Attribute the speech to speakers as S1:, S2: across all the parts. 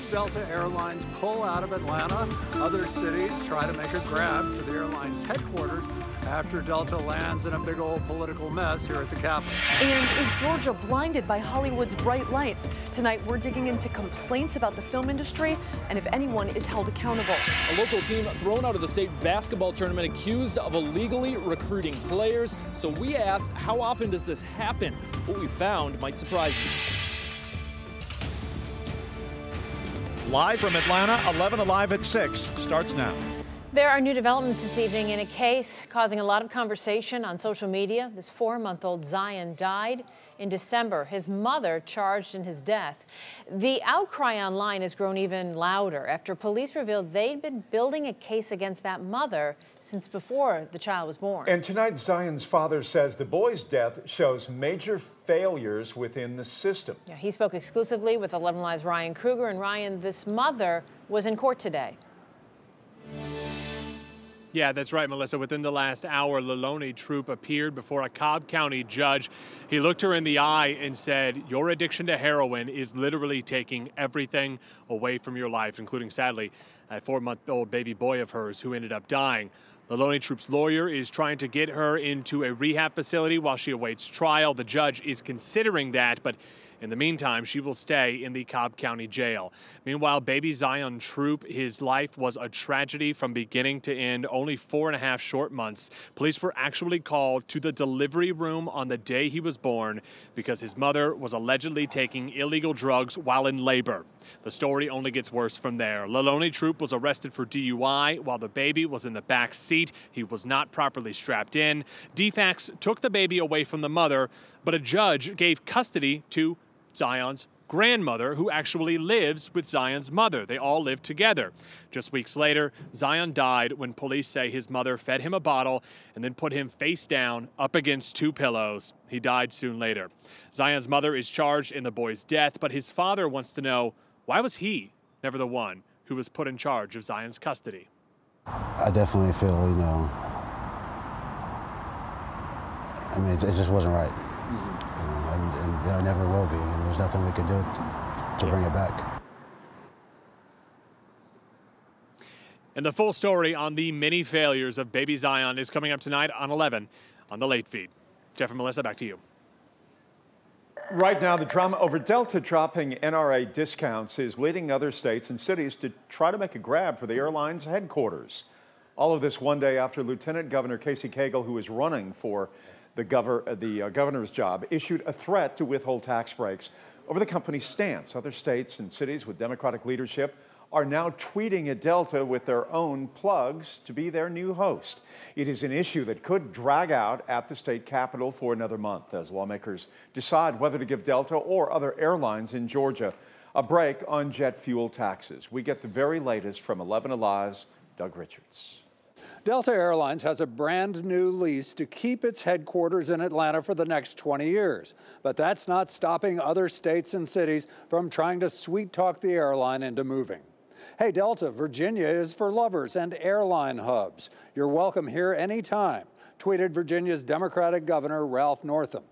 S1: as Delta Airlines pull out of Atlanta, other cities try to make a grab for the airline's headquarters after Delta lands in a big old political mess here at the Capitol.
S2: And is Georgia blinded by Hollywood's bright lights? Tonight, we're digging into complaints about the film industry and if anyone is held accountable.
S3: A local team thrown out of the state basketball tournament accused of illegally recruiting players. So we asked, how often does this happen? What we found might surprise you.
S4: Live from Atlanta, 11 Alive at 6 starts now.
S5: There are new developments this evening in a case causing a lot of conversation on social media. This 4-month-old Zion died in December, his mother charged in his death. The outcry online has grown even louder after police revealed they'd been building a case against that mother since before the child was born.
S6: And tonight, Zion's father says the boy's death shows major failures within the system.
S5: Yeah, he spoke exclusively with 11Alive's Ryan Kruger. And Ryan, this mother was in court today.
S7: Yeah, that's right, Melissa. Within the last hour, 11Alive Troop appeared before a Cobb County judge. He looked her in the eye and said, your addiction to heroin is literally taking everything away from your life, including, sadly, a 4-month-old baby boy of hers who ended up dying. 11Alive Troop's lawyer is trying to get her into a rehab facility while she awaits trial. The judge is considering that, but in the meantime, she will stay in the Cobb County jail. Meanwhile, baby Zion Troop, his life was a tragedy from beginning to end, only 4.5 short months. Police were actually called to the delivery room on the day he was born because his mother was allegedly taking illegal drugs while in labor. The story only gets worse from there. 11Alive Troop was arrested for DUI while the baby was in the back seat. He was not properly strapped in. DFACS took the baby away from the mother, but a judge gave custody to Zion's grandmother, who actually lives with Zion's mother. They all live together. Just weeks later, Zion died when police say his mother fed him a bottle and then put him face down up against 2 pillows. He died soon later. Zion's mother is charged in the boy's death, but his father wants to know, why was he never the one who was put in charge of Zion's custody?
S8: I definitely feel, I mean, it just wasn't right. And it never will be, and there's nothing we can do to bring it back.
S7: And the full story on the many failures of baby Zion is coming up tonight on 11 on the Late Feed. Jeff and Melissa, back to you.
S6: Right now, the drama over Delta dropping NRA discounts is leading other states and cities to try to make a grab for the airline's headquarters. All of this one day after Lieutenant Governor Casey Cagle, who is running for the governor's job, issued a threat to withhold tax breaks over the company's stance. Other states and cities with Democratic leadership are now tweeting at Delta with their own plugs to be their new host. It is an issue that could drag out at the state capitol for another month as lawmakers decide whether to give Delta or other airlines in Georgia a break on jet fuel taxes. We get the very latest from 11Alive's Doug Richards.
S9: Delta Airlines has a brand new lease to keep its headquarters in Atlanta for the next 20 years. But that's not stopping other states and cities from trying to sweet-talk the airline into moving. Hey, Delta, Virginia is for lovers and airline hubs. You're welcome here anytime, tweeted Virginia's Democratic Governor Ralph Northam.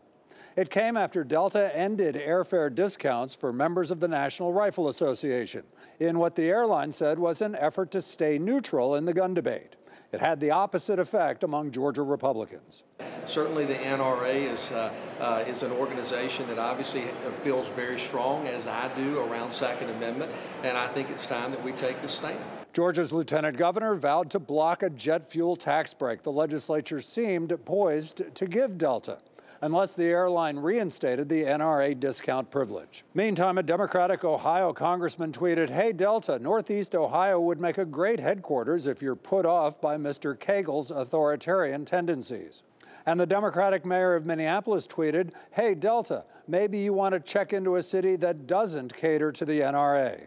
S9: It came after Delta ended airfare discounts for members of the National Rifle Association in what the airline said was an effort to stay neutral in the gun debate. It had the opposite effect among Georgia Republicans.
S10: Certainly the NRA is an organization that obviously feels very strong, as I do, around Second Amendment, and I think it's time that we take a stand.
S9: Georgia's lieutenant governor vowed to block a jet fuel tax break the legislature seemed poised to give Delta, unless the airline reinstated the NRA discount privilege. Meantime, a Democratic Ohio congressman tweeted, hey, Delta, Northeast Ohio would make a great headquarters if you're put off by Mr. Cagle's authoritarian tendencies. And the Democratic mayor of Minneapolis tweeted, hey, Delta, maybe you want to check into a city that doesn't cater to the NRA.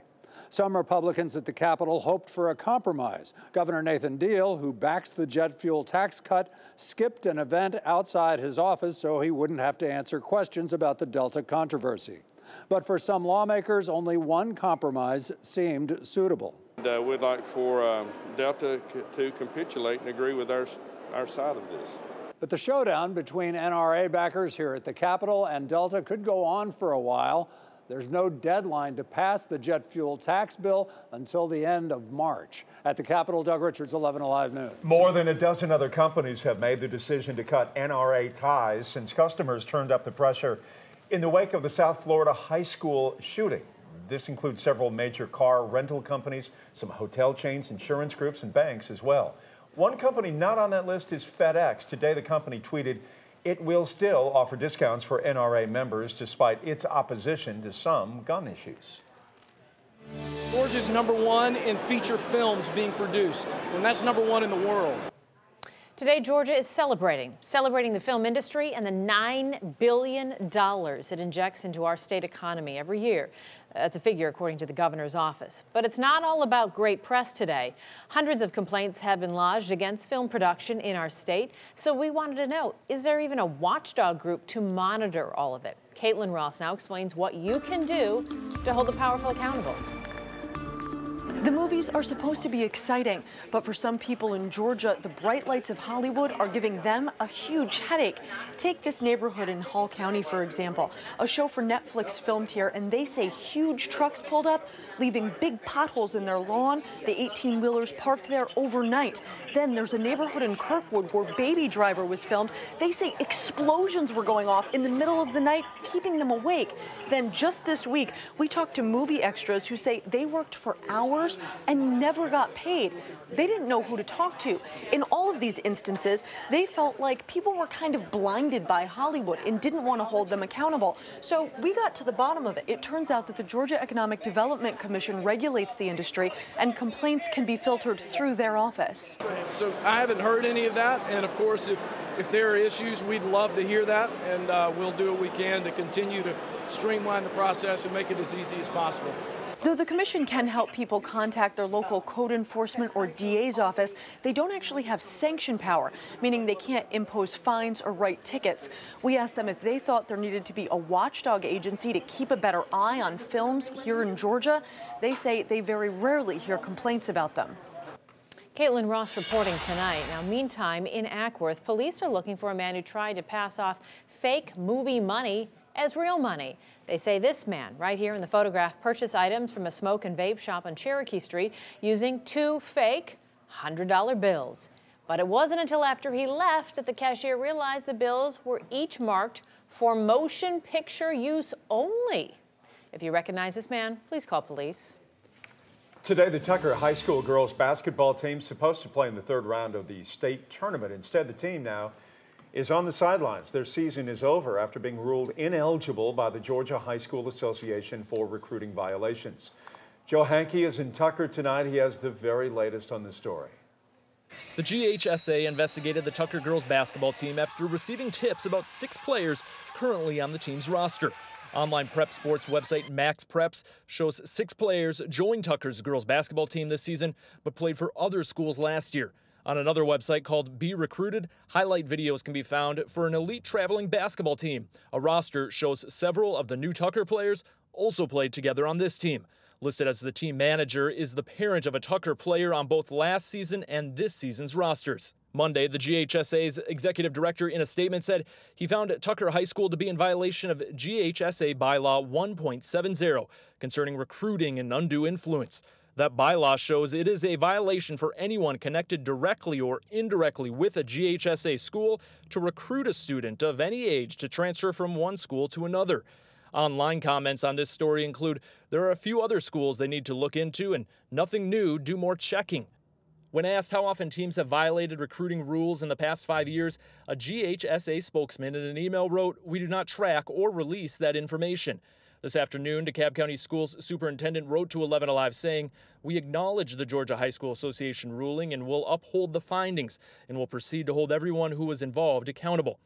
S9: Some Republicans at the Capitol hoped for a compromise. Governor Nathan Deal, who backs the jet fuel tax cut, skipped an event outside his office so he wouldn't have to answer questions about the Delta controversy. But for some lawmakers, only one compromise seemed suitable.
S11: We'd like for Delta to capitulate and agree with our side of this.
S9: But the showdown between NRA backers here at the Capitol and Delta could go on for a while. There's no deadline to pass the jet fuel tax bill until the end of March. At the Capitol, Doug Richards, 11 Alive News.
S6: More than a dozen other companies have made the decision to cut NRA ties since customers turned up the pressure in the wake of the South Florida high school shooting. This includes several major car rental companies, some hotel chains, insurance groups, and banks as well. One company not on that list is FedEx. Today, the company tweeted it will still offer discounts for NRA members despite its opposition to some gun issues.
S12: Georgia's #1 in feature films being produced, and that's #1 in the world.
S5: Today, Georgia is celebrating the film industry and the $9 billion it injects into our state economy every year. That's a figure according to the governor's office. But it's not all about great press today. Hundreds of complaints have been lodged against film production in our state. So we wanted to know, is there even a watchdog group to monitor all of it? Caitlin Ross now explains what you can do to hold the powerful accountable.
S2: The movies are supposed to be exciting, but for some people in Georgia, the bright lights of Hollywood are giving them a huge headache. Take this neighborhood in Hall County, for example. A show for Netflix filmed here, and they say huge trucks pulled up, leaving big potholes in their lawn. The 18-wheelers parked there overnight. Then there's a neighborhood in Kirkwood where Baby Driver was filmed. They say explosions were going off in the middle of the night, keeping them awake. Then just this week, we talked to movie extras who say they worked for hours and never got paid. They didn't know who to talk to. In all of these instances, they felt like people were kind of blinded by Hollywood and didn't want to hold them accountable. So we got to the bottom of it. It turns out that the Georgia Economic Development Commission regulates the industry, and complaints can be filtered through their office.
S12: So I haven't heard any of that, and of course, if there are issues, we'd love to hear that, and we'll do what we can to continue to streamline the process and make it as easy as possible.
S2: Though the commission can help people contact their local code enforcement or DA's office, they don't actually have sanction power, meaning they can't impose fines or write tickets. We asked them if they thought there needed to be a watchdog agency to keep a better eye on films here in Georgia. They say they very rarely hear complaints about them.
S5: Caitlin Ross reporting tonight. Now, meantime, in Ackworth, police are looking for a man who tried to pass off fake movie money as real money. They say this man, right here in the photograph, purchased items from a smoke and vape shop on Cherokee Street using 2 fake $100 bills. But it wasn't until after he left that the cashier realized the bills were each marked for motion picture use only. If you recognize this man, please call police.
S6: Today, the Tucker High School girls basketball team is supposed to play in the 3rd round of the state tournament. Instead, the team now is on the sidelines. Their season is over after being ruled ineligible by the Georgia High School Association for recruiting violations. Joe Hankey is in Tucker tonight. He has the very latest on the story.
S3: The GHSA investigated the Tucker girls basketball team after receiving tips about 6 players currently on the team's roster. Online prep sports website Max Preps shows 6 players joined Tucker's girls basketball team this season, but played for other schools last year. On another website called Be Recruited, highlight videos can be found for an elite traveling basketball team. A roster shows several of the new Tucker players also played together on this team. Listed as the team manager is the parent of a Tucker player on both last season and this season's rosters. Monday, the GHSA's executive director in a statement said he found Tucker High School to be in violation of GHSA bylaw 1.70 concerning recruiting and undue influence. That bylaw shows it is a violation for anyone connected directly or indirectly with a GHSA school to recruit a student of any age to transfer from one school to another. Online comments on this story include there are a few other schools they need to look into and nothing new, do more checking. When asked how often teams have violated recruiting rules in the past 5 years, a GHSA spokesman in an email wrote, "We do not track or release that information." This afternoon, DeKalb County Schools Superintendent wrote to 11Alive saying, "We acknowledge the Georgia High School Association ruling and will uphold the findings and will proceed to hold everyone who was involved accountable."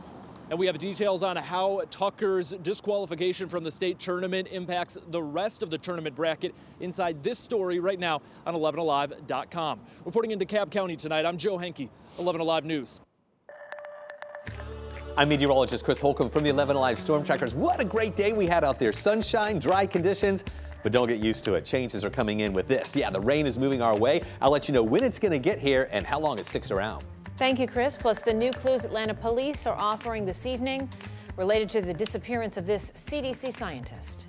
S3: And we have details on how Tucker's disqualification from the state tournament impacts the rest of the tournament bracket inside this story right now on 11alive.com. Reporting in DeKalb County tonight, I'm Joe Hankey, 11Alive News.
S13: I'm meteorologist Chris Holcomb from the 11Alive Storm Trackers. What a great day we had out there. Sunshine, dry conditions, but don't get used to it. Changes are coming in with this. Yeah, the rain is moving our way. I'll let you know when it's going to get here and how long it sticks around.
S5: Thank you, Chris. Plus, the new clues Atlanta police are offering this evening related to the disappearance of this CDC scientist.